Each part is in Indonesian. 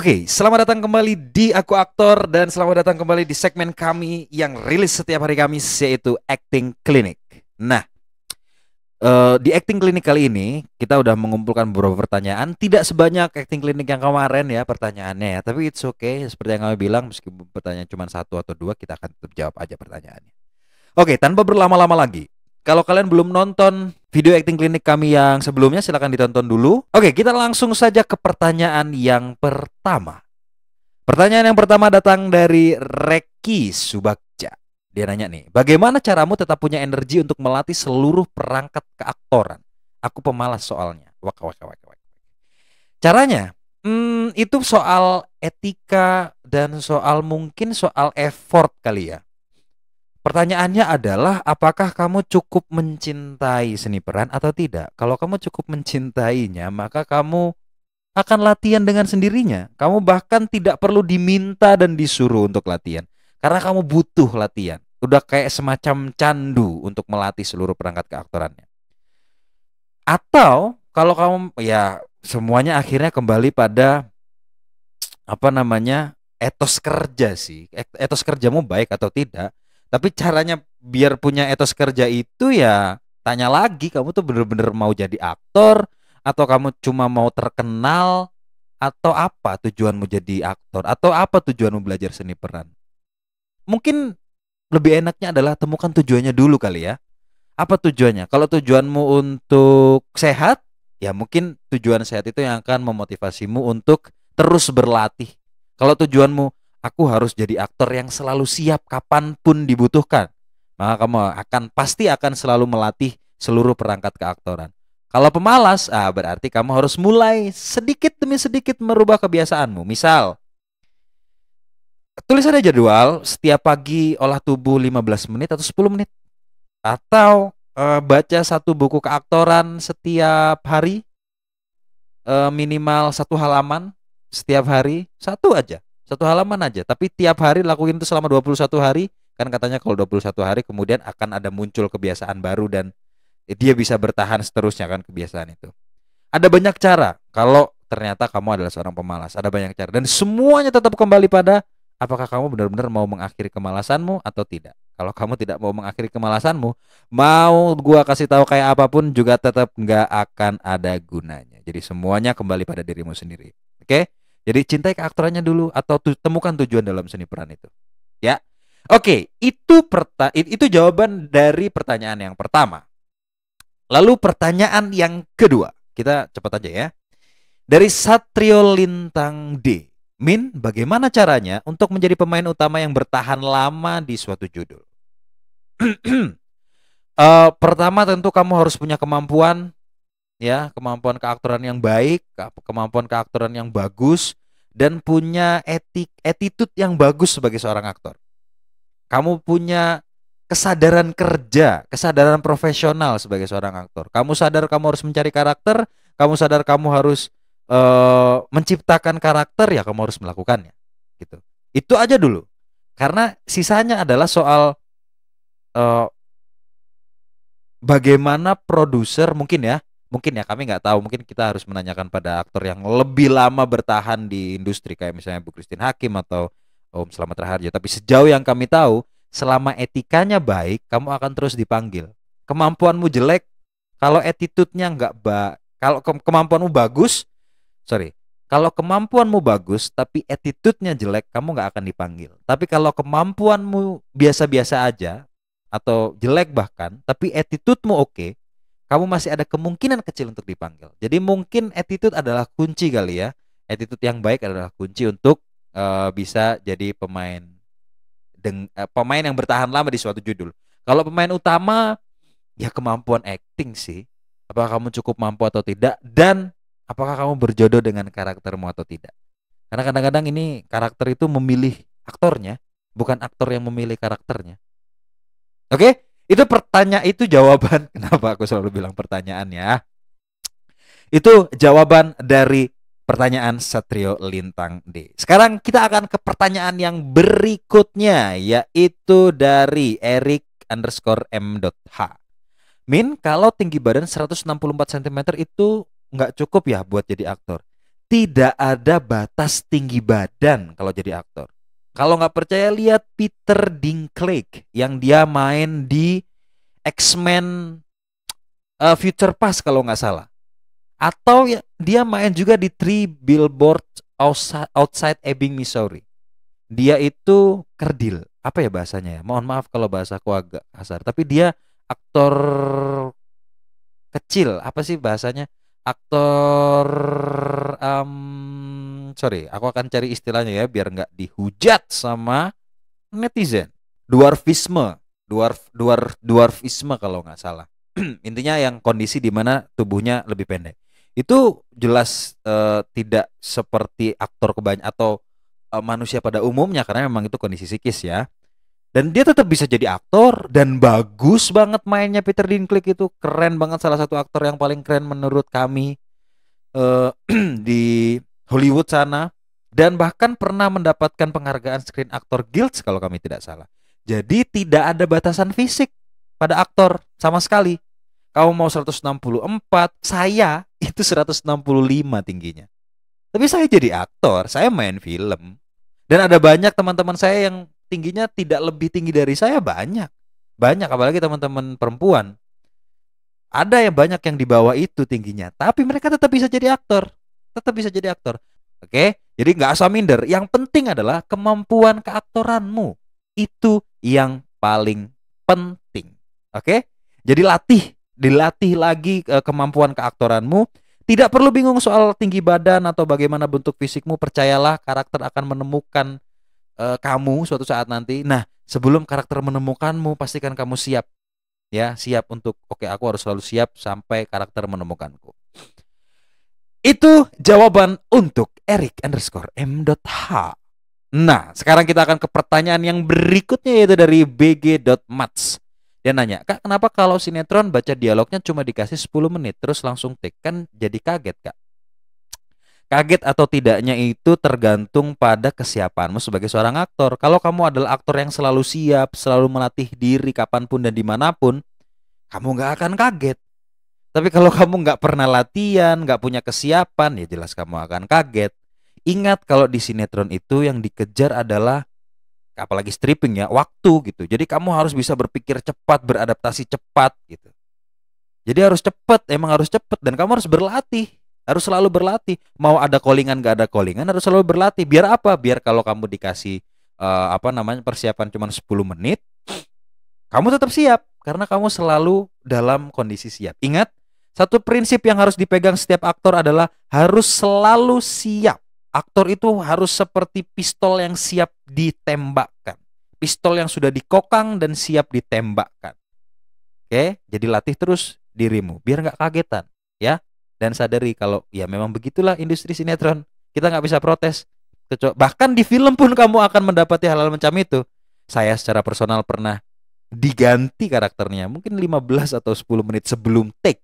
Oke, selamat datang kembali di Aku Aktor dan selamat datang kembali di segmen kami yang rilis setiap hari Kamis yaitu Acting Clinic. Nah, di Acting Clinic kali ini kita udah mengumpulkan beberapa pertanyaan, tidak sebanyak Acting Clinic yang kemarin ya pertanyaannya ya, tapi it's okay. Seperti yang kami bilang, meskipun pertanyaan cuma satu atau dua, kita akan tetap jawab aja pertanyaannya. Oke, tanpa berlama-lama lagi. Kalau kalian belum nonton video acting klinik kami yang sebelumnya, silahkan ditonton dulu. Oke, kita langsung saja ke pertanyaan yang pertama. Pertanyaan yang pertama datang dari Reki Subagja. Dia nanya nih, bagaimana caramu tetap punya energi untuk melatih seluruh perangkat keaktoran? Aku pemalas soalnya. Wak, wak, wak, wak. Caranya, itu soal etika dan mungkin soal effort kali ya. Pertanyaannya adalah apakah kamu cukup mencintai seni peran atau tidak? Kalau kamu cukup mencintainya, maka kamu akan latihan dengan sendirinya. Kamu bahkan tidak perlu diminta dan disuruh untuk latihan. Karena kamu butuh latihan. Udah kayak semacam candu untuk melatih seluruh perangkat keaktorannya. Atau kalau kamu ya semuanya akhirnya kembali pada etos kerja sih. Etos kerjamu baik atau tidak. Tapi caranya biar punya etos kerja itu ya tanya lagi, kamu tuh bener-bener mau jadi aktor atau kamu cuma mau terkenal, atau apa tujuanmu jadi aktor, atau apa tujuanmu belajar seni peran. Mungkin lebih enaknya adalah temukan tujuannya dulu kali ya. Apa tujuannya? Kalau tujuanmu untuk sehat, ya mungkin tujuan sehat itu yang akan memotivasimu untuk terus berlatih. Kalau tujuanmu aku harus jadi aktor yang selalu siap kapanpun dibutuhkan, maka kamu pasti akan selalu melatih seluruh perangkat keaktoran. Kalau pemalas, berarti kamu harus mulai sedikit demi sedikit merubah kebiasaanmu. Misal, tulis ada jadwal setiap pagi olah tubuh 15 menit atau 10 menit. Atau baca satu buku keaktoran setiap hari, minimal satu halaman setiap hari, satu halaman aja, tapi tiap hari lakuin itu selama 21 hari. Kan katanya kalau 21 hari kemudian akan ada muncul kebiasaan baru dan dia bisa bertahan seterusnya kan kebiasaan itu. Ada banyak cara kalau ternyata kamu adalah seorang pemalas, ada banyak cara dan semuanya tetap kembali pada apakah kamu benar-benar mau mengakhiri kemalasanmu atau tidak. Kalau kamu tidak mau mengakhiri kemalasanmu, mau gua kasih tahu kayak apapun juga tetap nggak akan ada gunanya. Jadi semuanya kembali pada dirimu sendiri. Oke? Jadi cintai keaktorannya dulu atau temukan tujuan dalam seni peran itu. Ya. Oke, itu jawaban dari pertanyaan yang pertama. Lalu pertanyaan yang kedua. Kita cepat aja ya. Dari Satrio Lintang D. Min, bagaimana caranya untuk menjadi pemain utama yang bertahan lama di suatu judul? Pertama tentu kamu harus punya kemampuan, ya, kemampuan keaktoran yang baik, kemampuan keaktoran yang bagus, dan punya attitude yang bagus sebagai seorang aktor. Kamu punya kesadaran kerja, kesadaran profesional sebagai seorang aktor. Kamu sadar kamu harus mencari karakter, kamu sadar kamu harus menciptakan karakter, ya kamu harus melakukannya. Gitu. Itu aja dulu. Karena sisanya adalah soal bagaimana produser mungkin ya kami nggak tahu, mungkin kita harus menanyakan pada aktor yang lebih lama bertahan di industri kayak misalnya Bu Christine Hakim atau Om Slamet Raharjo. Tapi sejauh yang kami tahu, selama etikanya baik, kamu akan terus dipanggil. Kemampuanmu jelek, kalau attitude-nya nggak kalau kemampuanmu bagus, kalau kemampuanmu bagus tapi attitude-nya jelek, kamu nggak akan dipanggil. Tapi kalau kemampuanmu biasa-biasa aja atau jelek bahkan, tapi attitude-mu oke, kamu masih ada kemungkinan kecil untuk dipanggil. Jadi mungkin attitude adalah kunci kali ya. Attitude yang baik adalah kunci untuk bisa jadi pemain yang bertahan lama di suatu judul. Kalau pemain utama, ya kemampuan acting sih. Apakah kamu cukup mampu atau tidak, dan apakah kamu berjodoh dengan karaktermu atau tidak. Karena kadang-kadang ini karakter itu memilih aktornya, bukan aktor yang memilih karakternya. Oke? Itu jawaban. Kenapa aku selalu bilang pertanyaan ya? Itu jawaban dari pertanyaan Satrio Lintang D. Sekarang kita akan ke pertanyaan yang berikutnya, yaitu dari Erik_M.H. Min, kalau tinggi badan 164 cm itu nggak cukup ya buat jadi aktor? Tidak ada batas tinggi badan kalau jadi aktor. Kalau nggak percaya lihat Peter Dinklage yang dia main di X-Men Future Past kalau nggak salah. Atau dia main juga di Three Billboards Outside Ebbing, Missouri. Dia itu kerdil. Apa ya bahasanya ya? Mohon maaf kalau bahasaku agak kasar. Tapi dia aktor kecil. Apa sih bahasanya? Aktor sorry, aku akan cari istilahnya ya biar nggak dihujat sama netizen. Dwarfisme, dwarfisme kalau nggak salah. Intinya yang kondisi di mana tubuhnya lebih pendek. Itu jelas tidak seperti aktor kebanyakan atau manusia pada umumnya karena memang itu kondisi psikis ya. Dan dia tetap bisa jadi aktor dan bagus banget mainnya. Peter Dinklage itu keren banget, salah satu aktor yang paling keren menurut kami di Hollywood sana, dan bahkan pernah mendapatkan penghargaan Screen Actor Guild kalau kami tidak salah. Jadi tidak ada batasan fisik pada aktor sama sekali. Kamu mau 164, saya itu 165 tingginya. Tapi saya jadi aktor, saya main film. Dan ada banyak teman-teman saya yang tingginya tidak lebih tinggi dari saya, banyak. Banyak, apalagi teman-teman perempuan. Ada yang banyak yang di bawah itu tingginya, tapi mereka tetap bisa jadi aktor. Tetap bisa jadi aktor. Oke, jadi nggak asal minder. Yang penting adalah kemampuan keaktoranmu. Itu yang paling penting. Oke, jadi dilatih lagi kemampuan keaktoranmu. Tidak perlu bingung soal tinggi badan atau bagaimana bentuk fisikmu. Percayalah, karakter akan menemukan kamu suatu saat nanti. Nah, sebelum karakter menemukanmu, pastikan kamu siap. Ya, siap untuk oke, aku harus selalu siap sampai karakter menemukanku. Itu jawaban untuk Eric_M.H. Nah, sekarang kita akan ke pertanyaan yang berikutnya, yaitu dari bg.mats. Dia nanya, Kak, kenapa kalau sinetron baca dialognya cuma dikasih 10 menit terus langsung take? Kan jadi kaget, Kak. Kaget atau tidaknya itu tergantung pada kesiapanmu sebagai seorang aktor. Kalau kamu adalah aktor yang selalu siap, selalu melatih diri kapanpun dan dimanapun, kamu nggak akan kaget. Tapi kalau kamu nggak pernah latihan, nggak punya kesiapan, ya jelas kamu akan kaget. Ingat kalau di sinetron itu yang dikejar adalah, apalagi stripping ya, waktu gitu. Jadi kamu harus bisa berpikir cepat, beradaptasi cepat gitu. Jadi harus cepat, emang harus cepat, dan kamu harus berlatih. Harus selalu berlatih. Mau ada callingan gak ada callingan, harus selalu berlatih. Biar apa? Biar kalau kamu dikasih persiapan cuma 10 menit, kamu tetap siap karena kamu selalu dalam kondisi siap. Ingat, satu prinsip yang harus dipegang setiap aktor adalah harus selalu siap. Aktor itu harus seperti pistol yang siap ditembakkan. Pistol yang sudah dikokang dan siap ditembakkan. Oke, jadi latih terus dirimu biar nggak kagetan, ya. Dan sadari kalau ya memang begitulah industri sinetron. Kita nggak bisa protes. Bahkan di film pun kamu akan mendapati hal-hal macam itu. Saya secara personal pernah diganti karakternya mungkin 15 atau 10 menit sebelum take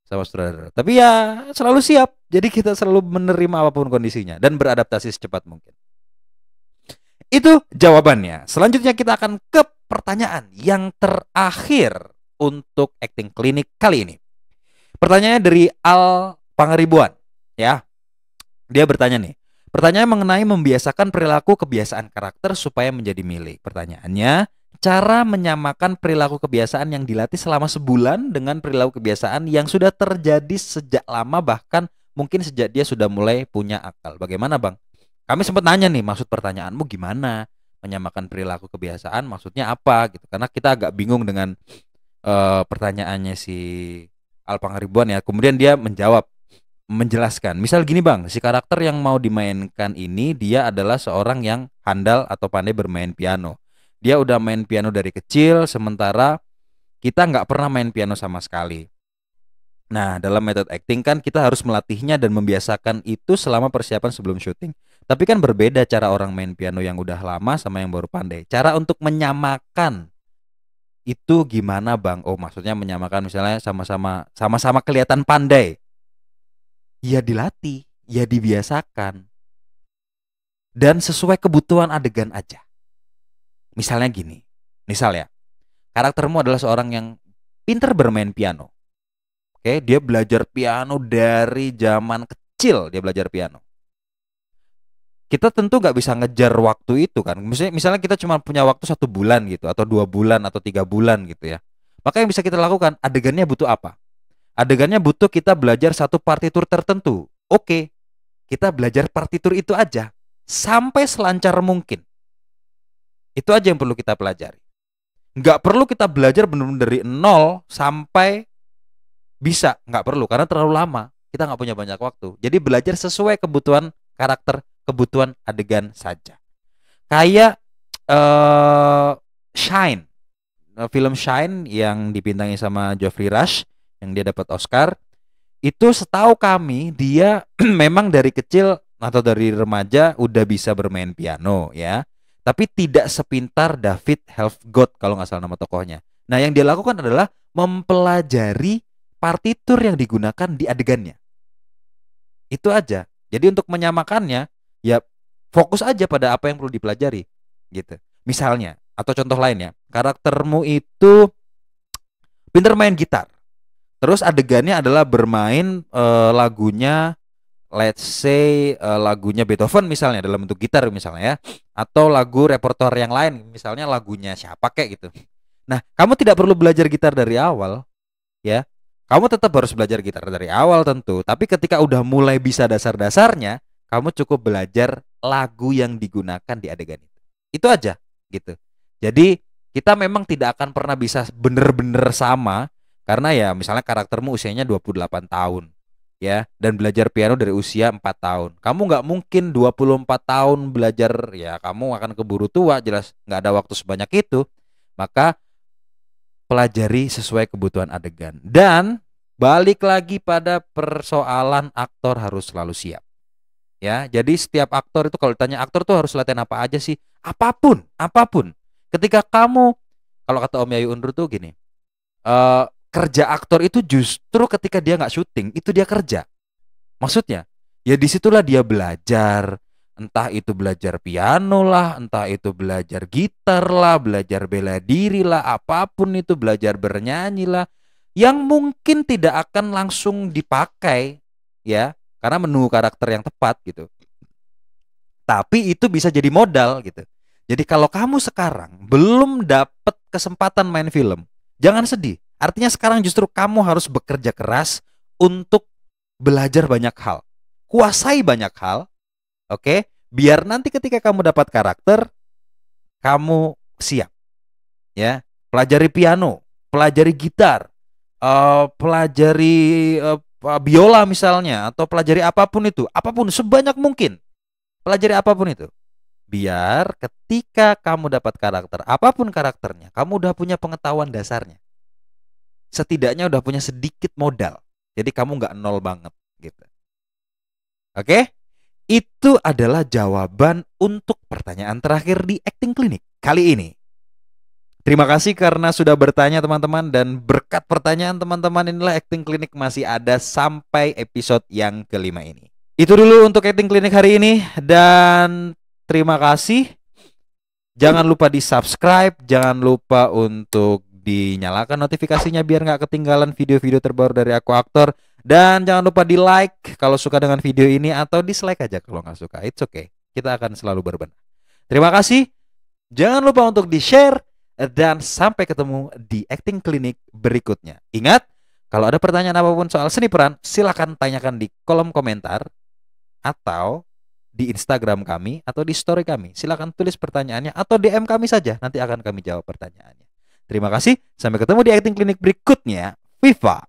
sama sutradara. Tapi ya selalu siap. Jadi kita selalu menerima apapun kondisinya dan beradaptasi secepat mungkin. Itu jawabannya. Selanjutnya kita akan ke pertanyaan yang terakhir untuk acting klinik kali ini. Pertanyaannya dari Al Pangaribuan, ya. Dia bertanya nih. Pertanyaan mengenai membiasakan perilaku kebiasaan karakter supaya menjadi milik. Pertanyaannya, cara menyamakan perilaku kebiasaan yang dilatih selama sebulan dengan perilaku kebiasaan yang sudah terjadi sejak lama, bahkan mungkin sejak dia sudah mulai punya akal. Bagaimana, Bang? Kami sempat nanya nih, maksud pertanyaanmu gimana? Menyamakan perilaku kebiasaan maksudnya apa gitu. Karena kita agak bingung dengan pertanyaannya si Al Pangaribuan ya. Kemudian dia menjelaskan. Misal gini, Bang, si karakter yang mau dimainkan ini dia adalah seorang yang handal atau pandai bermain piano. Dia udah main piano dari kecil, sementara kita nggak pernah main piano sama sekali. Nah, dalam metode acting kan kita harus melatihnya dan membiasakan itu selama persiapan sebelum syuting. Tapi kan berbeda cara orang main piano yang udah lama sama yang baru pandai. Cara untuk menyamakan itu gimana, Bang? Oh, maksudnya menyamakan misalnya sama-sama kelihatan pandai. Ya dilatih, ya dibiasakan. Dan sesuai kebutuhan adegan aja. Misalnya gini. Misal ya, karaktermu adalah seorang yang pintar bermain piano. Oke, dia belajar piano dari zaman kecil kecil dia belajar piano. Kita tentu nggak bisa ngejar waktu itu kan. Misalnya kita cuma punya waktu 1 bulan gitu, atau 2 bulan, atau 3 bulan gitu ya. Maka yang bisa kita lakukan, adegannya butuh apa? Adegannya butuh kita belajar satu partitur tertentu. Oke, kita belajar partitur itu aja sampai selancar mungkin. Itu aja yang perlu kita pelajari. Nggak perlu kita belajar benar-benar dari nol sampai bisa, nggak perlu karena terlalu lama. Kita nggak punya banyak waktu. Jadi belajar sesuai kebutuhan karakter, kebutuhan adegan saja. Kayak Shine, film Shine yang dibintangi sama Geoffrey Rush yang dia dapat Oscar. Itu setahu kami dia memang dari kecil atau dari remaja udah bisa bermain piano ya. Tapi tidak sepintar David Helfgott kalau nggak salah nama tokohnya. Nah yang dia lakukan adalah mempelajari partitur yang digunakan di adegannya. Itu aja. Jadi untuk menyamakannya ya fokus aja pada apa yang perlu dipelajari gitu. Misalnya atau contoh lainnya, karaktermu itu pintar main gitar. Terus adegannya adalah bermain lagunya, let's say lagunya Beethoven misalnya dalam bentuk gitar misalnya ya, atau lagu repertoire yang lain misalnya lagunya siapa kayak gitu. Nah, kamu tidak perlu belajar gitar dari awal ya. Kamu tetap harus belajar gitar dari awal tentu, tapi ketika udah mulai bisa dasar-dasarnya, kamu cukup belajar lagu yang digunakan di adegan itu. Itu aja gitu. Jadi kita memang tidak akan pernah bisa bener-bener sama karena ya misalnya karaktermu usianya 28 tahun ya dan belajar piano dari usia 4 tahun. Kamu nggak mungkin 24 tahun belajar, ya kamu akan keburu tua, jelas nggak ada waktu sebanyak itu. Maka pelajari sesuai kebutuhan adegan. Dan balik lagi pada persoalan aktor harus selalu siap. Ya, jadi setiap aktor itu kalau ditanya aktor tuh harus latihan apa aja sih? Apapun, apapun. Ketika kamu, kalau kata Om Yayu Undur tuh gini, kerja aktor itu justru ketika dia nggak syuting, itu dia kerja. Maksudnya, ya disitulah dia belajar. Entah itu belajar piano lah, entah itu belajar gitar lah, belajar bela diri lah, apapun itu, belajar bernyanyi lah, yang mungkin tidak akan langsung dipakai ya, karena menunggu karakter yang tepat gitu. Tapi itu bisa jadi modal gitu. Jadi kalau kamu sekarang belum dapat kesempatan main film, jangan sedih. Artinya sekarang justru kamu harus bekerja keras untuk belajar banyak hal, kuasai banyak hal. Oke, biar nanti ketika kamu dapat karakter, kamu siap. Ya, pelajari piano, pelajari gitar, pelajari biola misalnya, atau pelajari apapun itu, apapun sebanyak mungkin. Pelajari apapun itu. Biar ketika kamu dapat karakter, apapun karakternya, kamu udah punya pengetahuan dasarnya. Setidaknya udah punya sedikit modal. Jadi kamu nggak nol banget gitu. Oke? Itu adalah jawaban untuk pertanyaan terakhir di Acting Clinic kali ini. Terima kasih karena sudah bertanya teman-teman, dan berkat pertanyaan teman-teman inilah Acting Clinic masih ada sampai episode yang kelima ini. Itu dulu untuk Acting Clinic hari ini, dan terima kasih. Jangan lupa di subscribe, jangan lupa untuk dinyalakan notifikasinya biar nggak ketinggalan video-video terbaru dari aku aktor. Dan jangan lupa di like kalau suka dengan video ini, atau dislike aja kalau nggak suka. It's okay, kita akan selalu berbenah. Terima kasih. Jangan lupa untuk di share, dan sampai ketemu di Acting Clinic berikutnya. Ingat, kalau ada pertanyaan apapun soal seni peran, silakan tanyakan di kolom komentar atau di Instagram kami atau di story kami. Silakan tulis pertanyaannya atau DM kami saja, nanti akan kami jawab pertanyaannya. Terima kasih, sampai ketemu di Acting Clinic berikutnya. Viva!